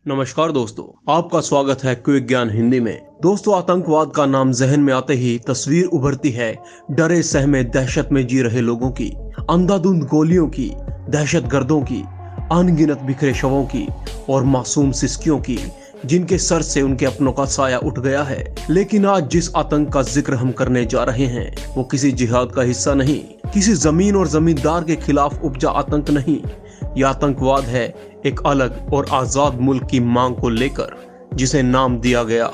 नमस्कार दोस्तों, आपका स्वागत है क्विक ज्ञान हिंदी में। दोस्तों, आतंकवाद का नाम जहन में आते ही तस्वीर उभरती है डरे सहमे दहशत में जी रहे लोगों की, अंधाधुंध गोलियों की, दहशतगर्दों की, अनगिनत बिखरे शवों की और मासूम सिसकियों की, जिनके सर से उनके अपनों का साया उठ गया है। लेकिन आज जिस आतंक का जिक्र हम करने जा रहे हैं वो किसी जिहाद का हिस्सा नहीं, किसी जमीन और जमींदार के खिलाफ उपजा आतंक नहीं। यह आतंकवाद है एक अलग और आजाद मुल्क की मांग को लेकर, जिसे नाम दिया गया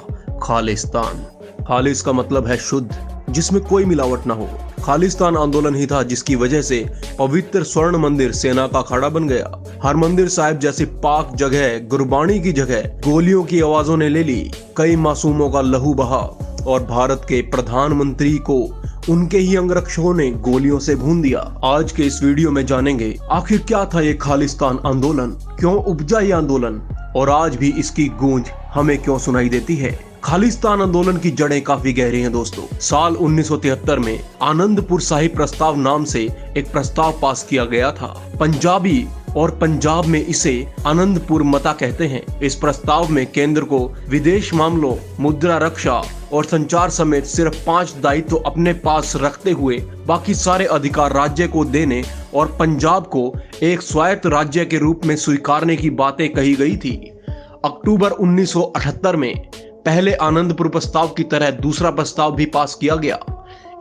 खालिस्तान। खालिस का मतलब है शुद्ध, जिसमें कोई मिलावट ना हो। खालिस्तान आंदोलन ही था जिसकी वजह से पवित्र स्वर्ण मंदिर सेना का अखाड़ा बन गया। हरमंदिर साहिब जैसी पाक जगह गुरबाणी की जगह गोलियों की आवाजों ने ले ली, कई मासूमों का लहू बहा और भारत के प्रधानमंत्री को उनके ही अंगरक्षकों ने गोलियों से भून दिया। आज के इस वीडियो में जानेंगे आखिर क्या था ये खालिस्तान आंदोलन, क्यों उपजा ये आंदोलन और आज भी इसकी गूंज हमें क्यों सुनाई देती है। खालिस्तान आंदोलन की जड़ें काफी गहरी हैं दोस्तों। साल 1973 में आनंदपुर साहिब प्रस्ताव नाम से एक प्रस्ताव पास किया गया था। पंजाबी और पंजाब में इसे आनंदपुर मता कहते हैं। इस प्रस्ताव में केंद्र को विदेश मामलों, मुद्रा रक्षा और संचार समेत सिर्फ 5 दायित्व अपने पास रखते हुए बाकी सारे अधिकार राज्य को देने और पंजाब को एक स्वायत्त राज्य के रूप में स्वीकारने की बातें कही गई थी। अक्टूबर 1978 में पहले आनंदपुर प्रस्ताव की तरह दूसरा प्रस्ताव भी पास किया गया।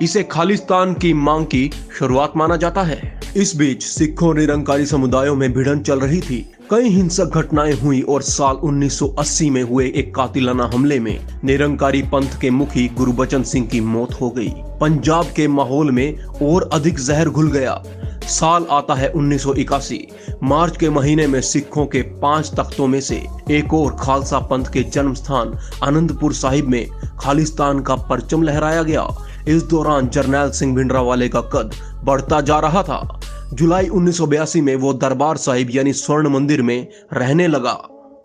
इसे खालिस्तान की मांग की शुरुआत माना जाता है। इस बीच सिखों और निरंकारी समुदायों में भिड़ंत चल रही थी। कई हिंसक घटनाएं हुई और साल 1980 में हुए एक कातिलाना हमले में निरंकारी पंथ के मुखी गुरबचन सिंह की मौत हो गई। पंजाब के माहौल में और अधिक जहर घुल गया। साल आता है 1981। मार्च के महीने में सिखों के 5 तख्तों में से एक और खालसा पंथ के जन्म स्थान आनंदपुर साहिब में खालिस्तान का परचम लहराया गया। इस दौरान जरनैल सिंह भिंडरावाले का कद बढ़ता जा रहा था। जुलाई 1982 में वो दरबार साहिब यानी स्वर्ण मंदिर में रहने लगा।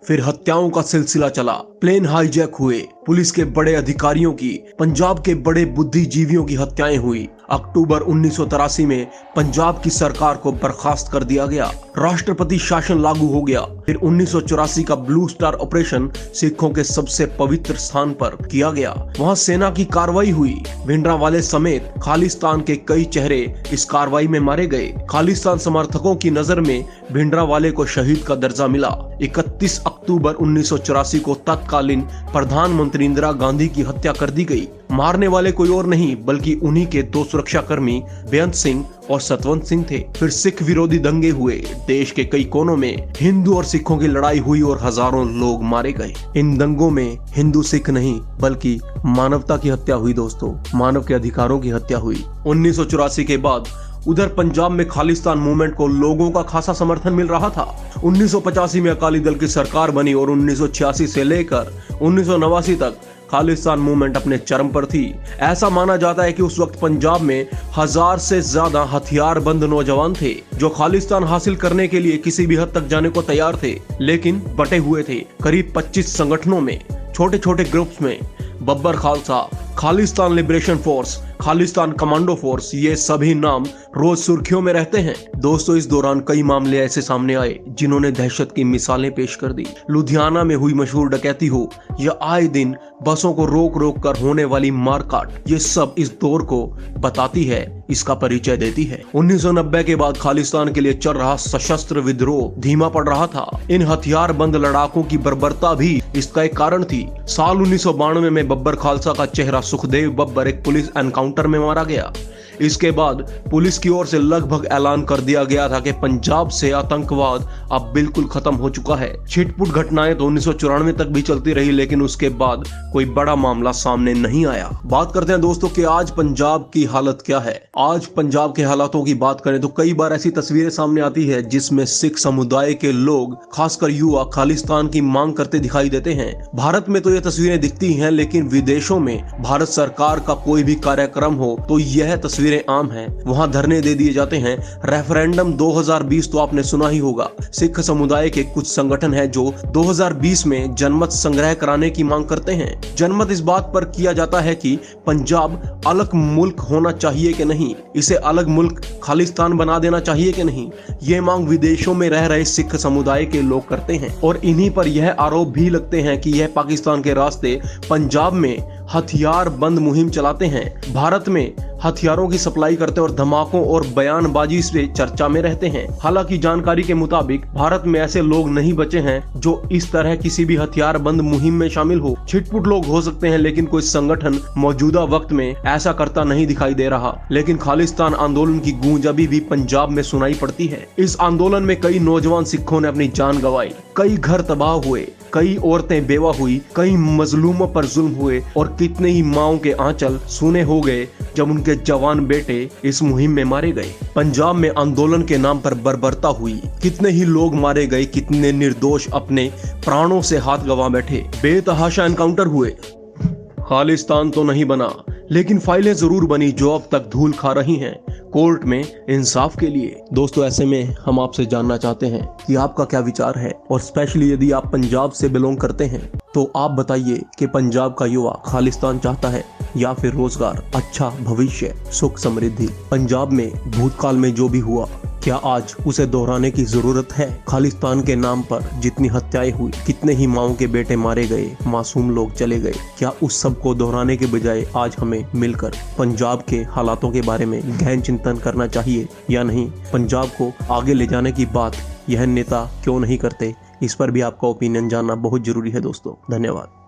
फिर हत्याओं का सिलसिला चला, प्लेन हाईजैक हुए, पुलिस के बड़े अधिकारियों की, पंजाब के बड़े बुद्धिजीवियों की हत्याएं हुई। अक्टूबर 1983 में पंजाब की सरकार को बर्खास्त कर दिया गया, राष्ट्रपति शासन लागू हो गया। फिर 1984 का ब्लू स्टार ऑपरेशन सिखों के सबसे पवित्र स्थान पर किया गया। वहां सेना की कार्रवाई हुई। भिंडरावाले समेत खालिस्तान के कई चेहरे इस कार्रवाई में मारे गए। खालिस्तान समर्थकों की नजर में भिंडरावाले को शहीद का दर्जा मिला। 31 अक्टूबर 1984 को तत्कालीन प्रधानमंत्री इंदिरा गांधी की हत्या कर दी गई। मारने वाले कोई और नहीं बल्कि उन्हीं के 2 सुरक्षाकर्मी बेअंत सिंह और सतवंत सिंह थे। फिर सिख विरोधी दंगे हुए। देश के कई कोनों में हिंदू और सिखों की लड़ाई हुई और हजारों लोग मारे गए। इन दंगों में हिंदू सिख नहीं बल्कि मानवता की हत्या हुई दोस्तों, मानव के अधिकारों की हत्या हुई। 1984 के बाद उधर पंजाब में खालिस्तान मूवमेंट को लोगों का खासा समर्थन मिल रहा था। 1985 में अकाली दल की सरकार बनी और 1986 से लेकर 1989 तक खालिस्तान मूवमेंट अपने चरम पर थी। ऐसा माना जाता है कि उस वक्त पंजाब में 1000 से ज्यादा हथियारबंद नौजवान थे जो खालिस्तान हासिल करने के लिए किसी भी हद तक जाने को तैयार थे, लेकिन बटे हुए थे करीब 25 संगठनों में, छोटे छोटे ग्रुप्स में। Babbar Khalsa, Khalistan liberation force, Khalistan commando force, ये सभी नाम रोज सुर्खियों में रहते हैं। दोस्तों, इस दौरान कई मामले ऐसे सामने आए जिन्होंने दहशत की मिसालें पेश कर दी। लुधियाना में हुई मशहूर डकैती हो या आए दिन बसों को रोक रोक कर होने वाली मारकाट, ये सब इस दौर को बताती है, इसका परिचय देती है। 1990 के बाद खालिस्तान के लिए चल रहा सशस्त्र विद्रोह धीमा पड़ रहा था। इन हथियारबंद लड़ाकों की बर्बरता भी इसका एक कारण थी। साल 1992 में बब्बर खालसा का चेहरा सुखदेव बब्बर एक पुलिस एनकाउंटर में मारा गया। इसके बाद पुलिस की ओर से लगभग ऐलान कर दिया गया था कि पंजाब से आतंकवाद अब बिल्कुल खत्म हो चुका है। छिटपुट घटनाएं तो 1994 तक भी चलती रही, लेकिन उसके बाद कोई बड़ा मामला सामने नहीं आया। बात करते हैं दोस्तों कि आज पंजाब की हालत क्या है। आज पंजाब के हालातों की बात करें तो कई बार ऐसी तस्वीरें सामने आती है जिसमें सिख समुदाय के लोग, खासकर युवा, खालिस्तान की मांग करते दिखाई देते हैं। भारत में तो ये तस्वीरें दिखती हैं, लेकिन विदेशों में भारत सरकार का कोई भी कार्यक्रम हो तो यह तस्वीर तस्वीरें आम हैं, वहां धरने दे दिए जाते हैं। रेफरेंडम 2020 तो आपने सुना ही होगा। सिख समुदाय के कुछ संगठन हैं जो 2020 में जनमत संग्रह कराने की मांग करते हैं। जनमत इस बात पर किया जाता है कि पंजाब अलग मुल्क होना चाहिए कि नहीं, इसे अलग मुल्क खालिस्तान बना देना चाहिए कि नहीं। ये मांग विदेशों में रह रहे सिख समुदाय के लोग करते हैं और इन्हीं पर यह आरोप भी लगते हैं कि यह पाकिस्तान के रास्ते पंजाब में हथियार बंद मुहिम चलाते हैं, भारत में हथियारों की सप्लाई करते और धमाकों और बयानबाजी से चर्चा में रहते हैं। हालांकि जानकारी के मुताबिक भारत में ऐसे लोग नहीं बचे हैं जो इस तरह किसी भी हथियार बंद मुहिम में शामिल हो। छिटपुट लोग हो सकते हैं, लेकिन कोई संगठन मौजूदा वक्त में ऐसा करता नहीं दिखाई दे रहा। लेकिन खालिस्तान आंदोलन की गूंज अभी भी पंजाब में सुनाई पड़ती है। इस आंदोलन में कई नौजवान सिखों ने अपनी जान गंवाई, कई घर तबाह हुए, कई औरतें बेवा हुई, कई मजलूमों पर जुल्म हुए और कितने ही माओं के आंचल सूने हो गए जब उनके जवान बेटे इस मुहिम में मारे गए। पंजाब में आंदोलन के नाम पर बर्बरता हुई, कितने ही लोग मारे गए, कितने निर्दोष अपने प्राणों से हाथ गंवा बैठे। बेतहाशा एनकाउंटर हुए। खालिस्तान तो नहीं बना, लेकिन फाइलें जरूर बनी जो अब तक धूल खा रही हैं कोर्ट में इंसाफ के लिए। दोस्तों, ऐसे में हम आपसे जानना चाहते हैं कि आपका क्या विचार है, और स्पेशली यदि आप पंजाब से बिलोंग करते हैं तो आप बताइए कि पंजाब का युवा खालिस्तान चाहता है या फिर रोजगार, अच्छा भविष्य, सुख समृद्धि। पंजाब में भूतकाल में जो भी हुआ, क्या आज उसे दोहराने की जरूरत है? खालिस्तान के नाम पर जितनी हत्याएं हुई, कितने ही माओं के बेटे मारे गए, मासूम लोग चले गए, क्या उस सब को दोहराने के बजाय आज हमें मिलकर पंजाब के हालातों के बारे में गहन चिंतन करना चाहिए या नहीं? पंजाब को आगे ले जाने की बात यह नेता क्यों नहीं करते? इस पर भी आपका ओपिनियन जानना बहुत जरूरी है दोस्तों। धन्यवाद।